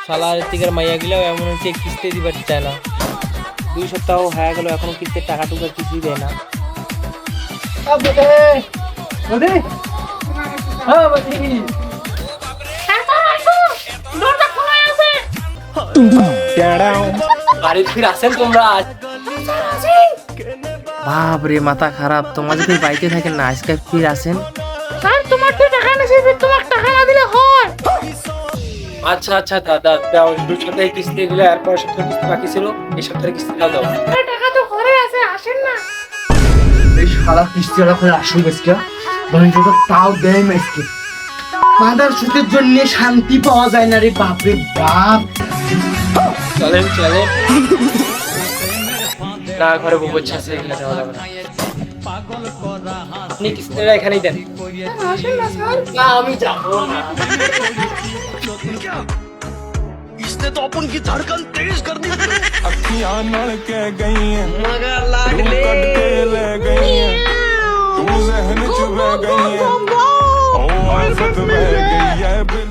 শালার থেকে মাইয়া গেলেও এমন হচ্ছে কিস্তি দিবার চায় না। 2 সপ্তাহ হয়ে গেল এখনো কিস্তির টাকা টুকা কিছুই দেয় না। বাড়ির ফির আসেন তোমরা? বাপ রে মাথা খারাপ, তোমাদের ফির বাড়িতে থাকেন না, আজকে ফির আসেন। আচ্ছা আচ্ছা দাদা দাও, 2 সপ্তাহে কিস্তি দিলে আর 5 সপ্তাহ কিস্তি বাকি ছিল, এই সপ্তাহে কিস্তি দাও। টাকা তো ঘরে আছে, আসেন না। এই শালা কিস্তিওয়ালা করে আসুন আজকে, বরঞ্চ তো তাও দেয় না আজকে। মাদার সুতের জন্য শান্তি পাওয়া যায় না রে বাপরে বাপ। চলেন চলেন না, ঘরে বউ বাচ্চা আছে, এগুলো দেওয়া যাবে না। আপনি কিস্তিটা এখানেই দেন। আসেন না স্যার। না আমি যাবো না। इसने तो अपन की धड़कन तेज कर दी। अखियां नल के गई हैं, मगर तू लागले कट के ले गई हैं, तू जहन च बह गई हैं, ओ आफत बह गई है बिन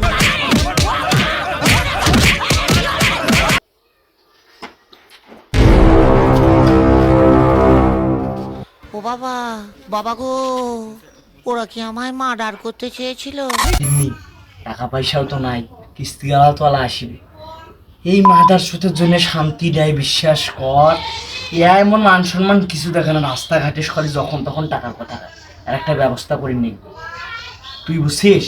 ও বাবা, বাবা গো, ওরা কি আমায় মার্ডার করতে চেয়েছিল? এমনি টাকা পয়সাও তো নাই, কিস্তিওয়ালা তো আলা আসিবে। এই মাদার সুতের জন্য শান্তি দেয়, বিশ্বাস কর। ইয়া এমন মান সম্মান কিছু দেখে না, রাস্তাঘাটে সকালে যখন তখন টাকার কথা। আর একটা ব্যবস্থা করে নেই, তুই বুঝছিস?